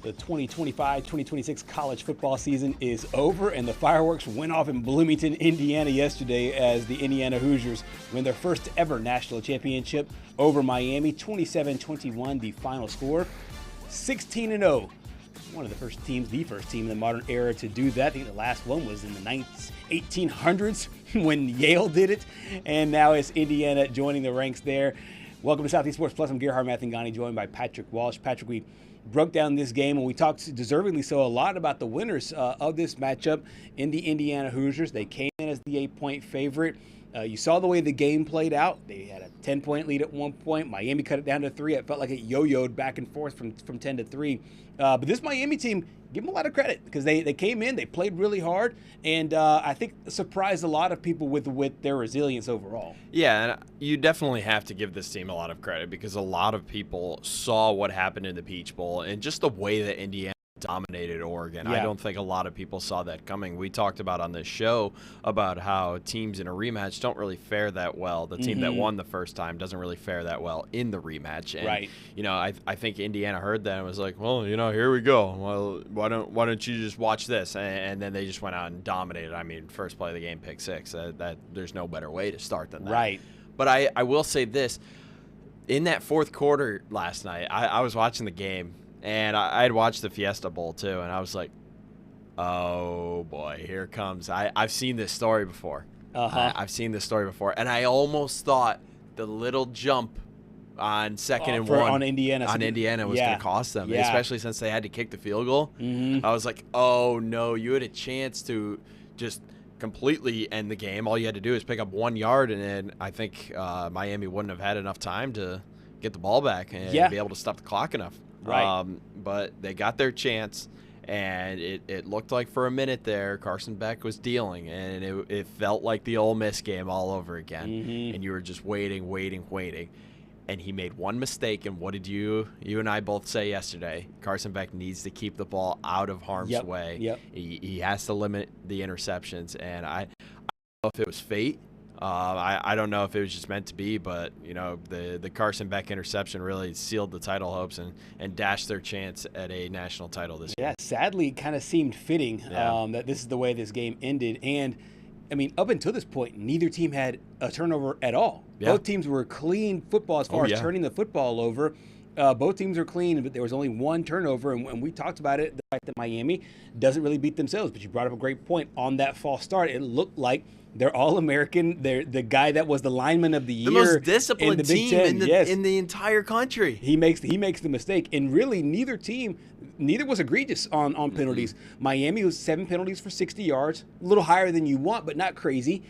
The 2025-2026 college football season is over, and the fireworks went off in Bloomington, Indiana yesterday as the Indiana Hoosiers win their first ever national championship over Miami. 27-21 the final score. 16-0. One of the first team in the modern era to do that. I think the last one was in the 1800s when Yale did it, and now it's Indiana joining the ranks there. Welcome to Southeast Sports Plus. I'm Gerhard Mathangani, joined by Patrick Walsh. Patrick, we broke down this game, and we talked deservingly so a lot about the winners of this matchup in the Indiana Hoosiers. They came in as the 8-point favorite. You saw the way the game played out. They had a 10-point lead at one point. Miami cut it down to 3. It felt like it yo-yoed back and forth from 10 to 3. But this Miami team, give them a lot of credit because they came in, they played really hard, and I think surprised a lot of people with their resilience overall. Yeah, and you definitely have to give this team a lot of credit because a lot of people saw what happened in the Peach Bowl and just the way that Indiana dominated Oregon. Yeah. I don't think a lot of people saw that coming. We talked about on this show about how teams in a rematch don't really fare that well. The team that won the first time doesn't really fare that well in the rematch. And, Right. you know, I think Indiana heard that and was like, well, you know, here we go. Well, why don't you just watch this? And then they just went out and dominated. I mean, first play of the game, pick 6. That there's no better way to start than that. Right. But I will say this. In that fourth quarter last night, I was watching the game, and I had watched the Fiesta Bowl too, and I was like, oh, boy, here comes. I've seen this story before. I've seen this story before, and I almost thought the little jump on second and 1 on Indiana was going to cost them, especially since they had to kick the field goal. I was like, oh, no, you had a chance to just completely end the game. All you had to do is pick up 1 yard, and then I think Miami wouldn't have had enough time to get the ball back and be able to stop the clock enough. Right. But they got their chance, and it looked like for a minute there Carson Beck was dealing, and it felt like the Ole Miss game all over again. And you were just waiting. And he made one mistake, and what did you and I both say yesterday? Carson Beck needs to keep the ball out of harm's way. Yep. He has to limit the interceptions, and I don't know if it was fate. I don't know if it was just meant to be, but, you know, the Carson Beck interception really sealed the title hopes and dashed their chance at a national title this year. Yeah, sadly, it kind of seemed fitting that this is the way this game ended. And, I mean, up until this point, neither team had a turnover at all. Yeah. Both teams were clean football as far as turning the football over. Both teams are clean, but there was only one turnover, and we talked about it, the fact that Miami doesn't really beat themselves. But you brought up a great point on that false start. It looked like they're All-American. They're the guy that was the lineman of the year. The most disciplined in the Big team Ten. in the entire country. He makes the mistake, and really neither was egregious on penalties. Miami was 7 penalties for 60 yards, a little higher than you want, but not crazy.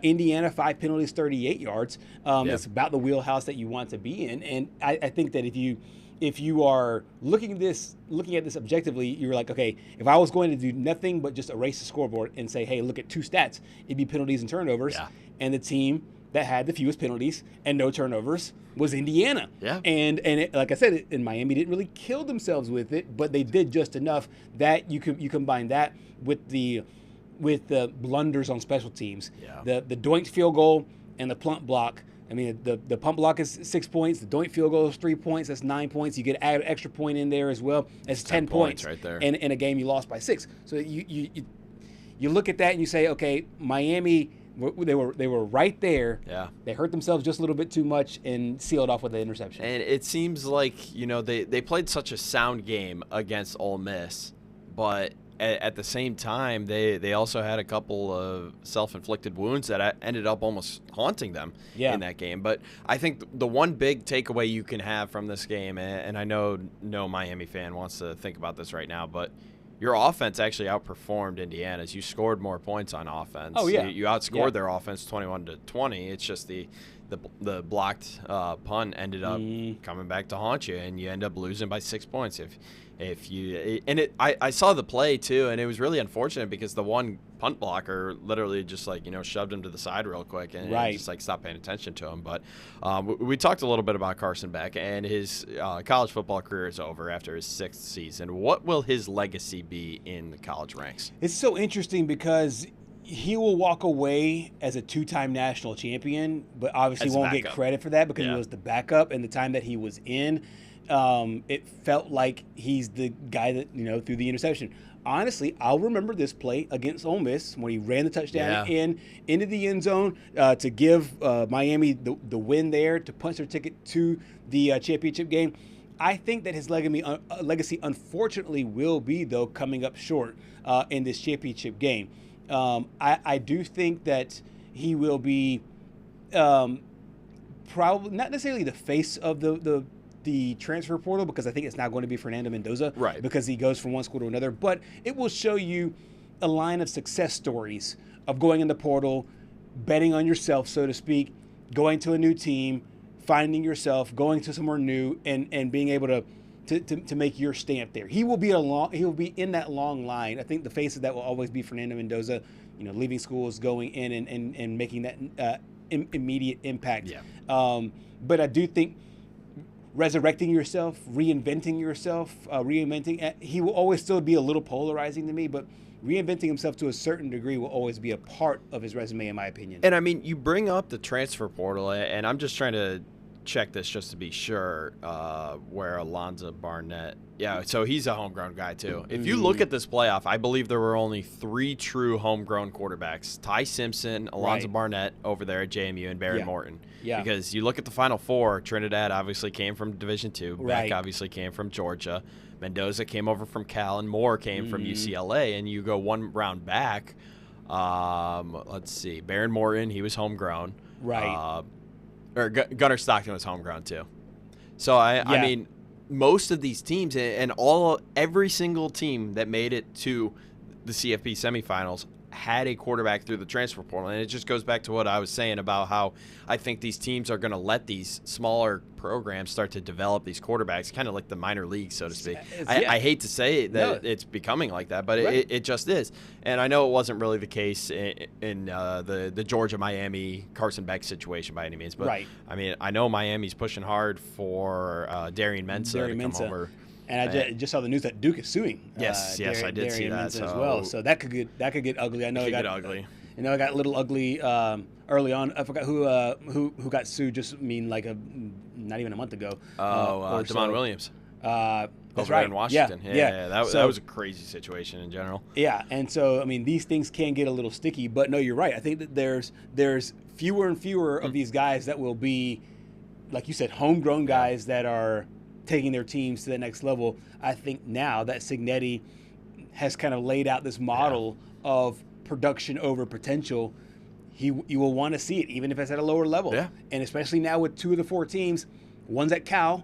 Indiana, 5 penalties, 38 yards. It's about the wheelhouse that you want to be in, and I think that if you are looking at this objectively, you're like, okay, if I was going to do nothing but just erase the scoreboard and say, hey, look at 2 stats, it'd be penalties and turnovers. Yeah. And the team that had the fewest penalties and no turnovers was Indiana. Yeah. And like I said, and Miami didn't really kill themselves with it, but they did just enough that you combine that with the blunders on special teams. Yeah. The doink field goal and the punt block. I mean, the punt block is 6 points. The doink field goal is 3 points. That's 9 points. You get add an extra point in there as well. That's 10 points right there. And in a game you lost by 6. So you look at that and you say, okay, Miami, they were right there. Yeah. They hurt themselves just a little bit too much and sealed off with the interception. And it seems like, you know, they played such a sound game against Ole Miss, but at the same time, they also had a couple of self-inflicted wounds that ended up almost haunting them in that game. But I think the one big takeaway you can have from this game, and I know no Miami fan wants to think about this right now, but your offense actually outperformed Indiana's. You scored more points on offense. Oh, yeah. You outscored their offense 21-20. It's just the blocked punt ended up coming back to haunt you, and you end up losing by 6 points. I saw the play too, and it was really unfortunate because the one punt blocker literally just shoved him to the side real quick and just stopped paying attention to him. But we talked a little bit about Carson Beck, and his college football career is over after his 6th season. What will his legacy be in the college ranks? It's so interesting because he will walk away as a 2-time national champion, but obviously won't get credit for that because he was the backup and the time that he was in. it felt like he's the guy that, threw the interception. Honestly, I'll remember this play against Ole Miss when he ran the touchdown into the end zone to give Miami the win there, to punch their ticket to the championship game. I think that his legacy unfortunately will be, though, coming up short in this championship game. I do think that he will be probably not necessarily the face of the transfer portal, because I think it's now going to be Fernando Mendoza, right? Because he goes from one school to another. But it will show you a line of success stories of going in the portal, betting on yourself, so to speak, going to a new team, finding yourself, going to somewhere new, and being able to make your stamp there. He will be in that long line. I think the face of that will always be Fernando Mendoza. Leaving schools, going in and making that immediate impact. Yeah. But I do think resurrecting yourself, reinventing yourself, he will always still be a little polarizing to me, but reinventing himself to a certain degree will always be a part of his resume, in my opinion. And I mean, you bring up the transfer portal, and I'm just trying to check this just to be sure, where Alonzo Barnett, so he's a homegrown guy too. If you look at this playoff, I believe there were only 3 true homegrown quarterbacks: Ty Simpson, Alonzo Barnett over there at JMU, and Barron Morton. Yeah. Because you look at the Final Four, Trinidad obviously came from Division II, Beck obviously came from Georgia, Mendoza came over from Cal, and Moore came from UCLA. And you go one round back, let's see, Barron Morton, he was homegrown. Right. Or Gunnar Stockton was homegrown too. So I mean, most of these teams and every single team that made it to the CFP semifinals had a quarterback through the transfer portal. And it just goes back to what I was saying about how I think these teams are going to let these smaller programs start to develop these quarterbacks, kind of like the minor leagues, so to speak. I hate to say that it's becoming like that, but it just is. And I know it wasn't really the case in the Georgia-Miami Carson Beck situation by any means. But, I mean, I know Miami's pushing hard for Darian Mensah to come over. And I just saw the news that Duke is suing. Yes, I did see that as well. So that could get ugly. I know it got ugly. I know it got a little ugly early on. I forgot who got sued. Just not even a month ago. Damon Williams. That's right. In Washington. Yeah. That was a crazy situation in general. Yeah, and so I mean these things can get a little sticky. But no, you're right. I think that there's fewer and fewer of these guys that will be, like you said, homegrown guys that are taking their teams to the next level. I think now that Cignetti has kind of laid out this model of production over potential, you will want to see it, even if it's at a lower level. Yeah. And especially now with 2 of the 4 teams, one's at Cal's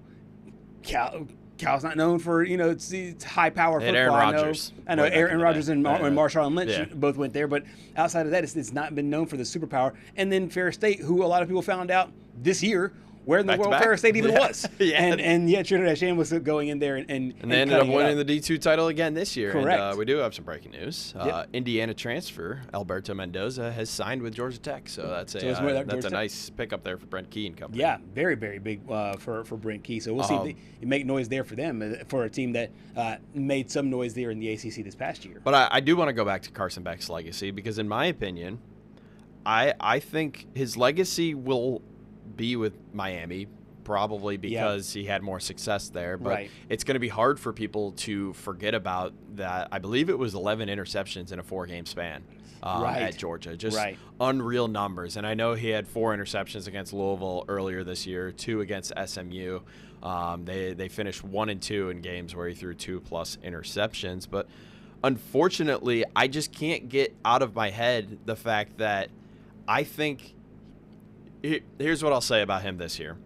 not known for it's high power football. Aaron Rodgers. I know Aaron Rodgers and Marshawn Lynch both went there, but outside of that, it's not been known for the superpower. And then Ferris State, who a lot of people found out this year where in the world Ferris State even was. And yet Trinidad Shane was going in there and they ended up winning the D2 title again this year. Correct. And we do have some breaking news. Indiana transfer Alberto Mendoza has signed with Georgia Tech, so that's a nice pickup there for Brent Key and company. Yeah, very, very big for Brent Key. So we'll see if they make noise there for them, for a team that made some noise there in the ACC this past year. But I do want to go back to Carson Beck's legacy, because in my opinion, I think his legacy will be with Miami, probably because he had more success there. But it's going to be hard for people to forget about that. I believe it was 11 interceptions in a 4-game span at Georgia. Just unreal numbers. And I know he had 4 interceptions against Louisville earlier this year, 2 against SMU. They finished 1-2 in games where he threw 2+ interceptions. But unfortunately, I just can't get out of my head the fact that I think – here's what I'll say about him this year.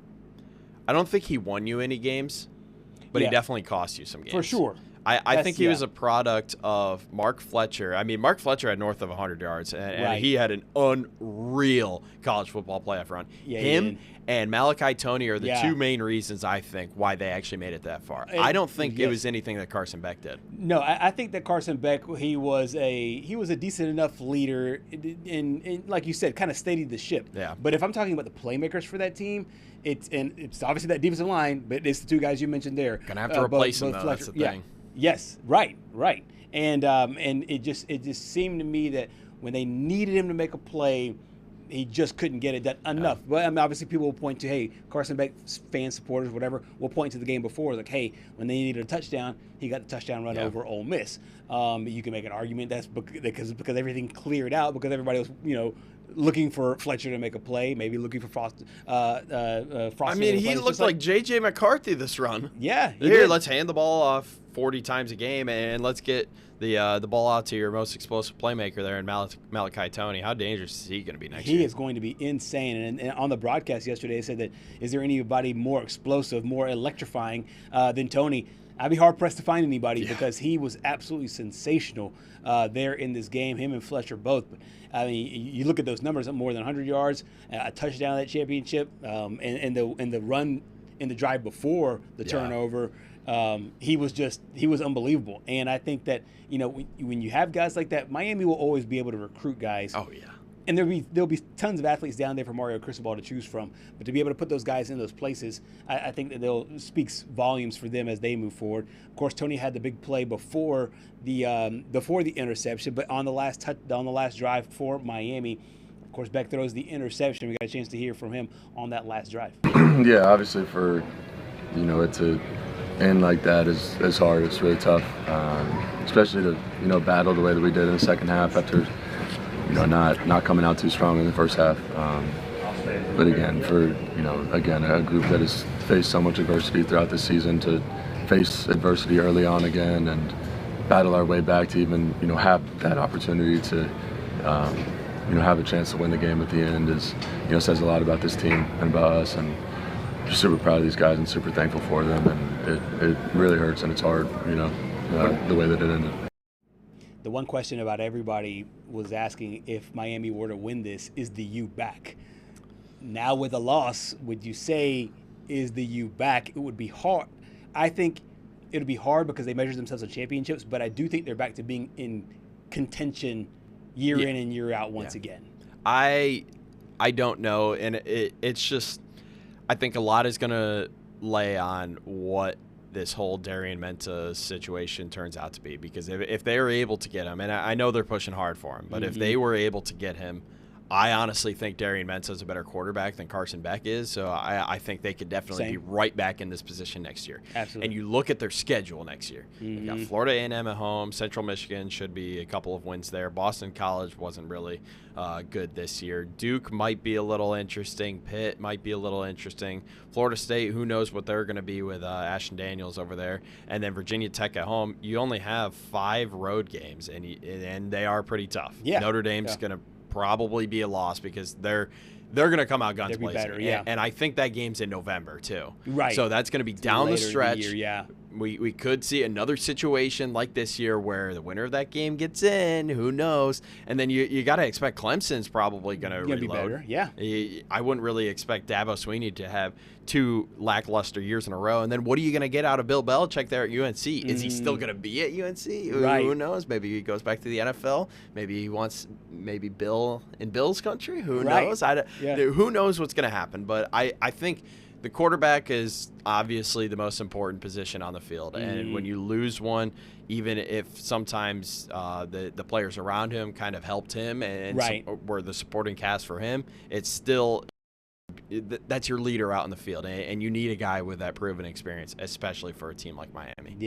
I don't think he won you any games, but he definitely cost you some games. For sure. I think he was a product of Mark Fletcher. I mean, Mark Fletcher had north of 100 yards, and he had an unreal college football playoff run. Him and Malachi Toney are the 2 main reasons, I think, why they actually made it that far. I don't think it was anything that Carson Beck did. No, I think that Carson Beck, he was a decent enough leader, and like you said, kind of steadied the ship. Yeah. But if I'm talking about the playmakers for that team, it's obviously that defensive line, but it's the 2 guys you mentioned there. Gonna have to replace them, though. That's the thing. Yes, right. And it just seemed to me that when they needed him to make a play, he just couldn't get it done enough. But I mean, obviously, people will point to, hey, Carson Beck fans, supporters, whatever, will point to the game before, like, hey, when they needed a touchdown, he got the touchdown run over Ole Miss. You can make an argument that's because everything cleared out, because everybody was, looking for Fletcher to make a play, maybe looking for Frost. I mean, he looked like J.J. McCarthy this run. Yeah. Let's hand the ball off 40 times a game, and let's get the ball out to your most explosive playmaker there in Malachi Toney. How dangerous is he going to be next year? He is going to be insane. And on the broadcast yesterday, they said that, is there anybody more explosive, more electrifying than Toney? I'd be hard-pressed to find anybody because he was absolutely sensational there in this game, him and Fletcher both. But, I mean, you look at those numbers, more than 100 yards, a touchdown at that championship, and the run in the drive before the turnover. He was unbelievable. And I think that, when you have guys like that, Miami will always be able to recruit guys. Oh, yeah. And there'll be tons of athletes down there for Mario Cristobal to choose from. But to be able to put those guys in those places, I think that speaks volumes for them as they move forward. Of course, Toney had the big play before the interception, but on the last drive for Miami, of course, Beck throws the interception. We got a chance to hear from him on that last drive. Yeah, obviously for it to end like that is hard. It's really tough, especially to battle the way that we did in the second half after not coming out too strong in the first half. But again, for a group that has faced so much adversity throughout the season, to face adversity early on again and battle our way back to even have that opportunity to have a chance to win the game at the end is says a lot about this team and about us, and just super proud of these guys and super thankful for them. And it really hurts and it's hard, the way that it ended. The one question about everybody was asking, if Miami were to win this, is the U back? Now with a loss, would you say, is the U back? It would be hard. I think it would be hard because they measure themselves on championships, but I do think they're back to being in contention year in and year out once again. I don't know, and it's just, I think a lot is going to lay on what this whole Darian Menta situation turns out to be, because if they are able to get him, and I know they're pushing hard for him, but if they were able to get him, I honestly think Darian Menta is a better quarterback than Carson Beck is, so I think they could definitely be right back in this position next year. Absolutely. And you look at their schedule next year. They've got Florida A&M at home, Central Michigan should be a couple of wins there. Boston College wasn't really good this year. Duke might be a little interesting. Pitt might be a little interesting. Florida State, who knows what they're going to be with Ashton Daniels over there. And then Virginia Tech at home. You only have 5 road games, and they are pretty tough. Yeah. Notre Dame's going to probably be a loss because they're going to come out guns blazing. And I think that game's in November too. Right. So that's going to be down the stretch. Year, We could see another situation like this year where the winner of that game gets in. Who knows? And then you got to expect Clemson's probably going to reload. Be better. Yeah. I wouldn't really expect Dabo Swinney to have 2 lackluster years in a row. And then what are you going to get out of Bill Belichick there at UNC? Is he still going to be at UNC? Right. Who knows? Maybe he goes back to the NFL. Maybe he wants Bill in Bill's country. Who knows? Who knows what's going to happen? But I think the quarterback is obviously the most important position on the field. And when you lose one, even if sometimes the players around him kind of helped him and were the supporting cast for him, it's still – that's your leader out in the field. And you need a guy with that proven experience, especially for a team like Miami.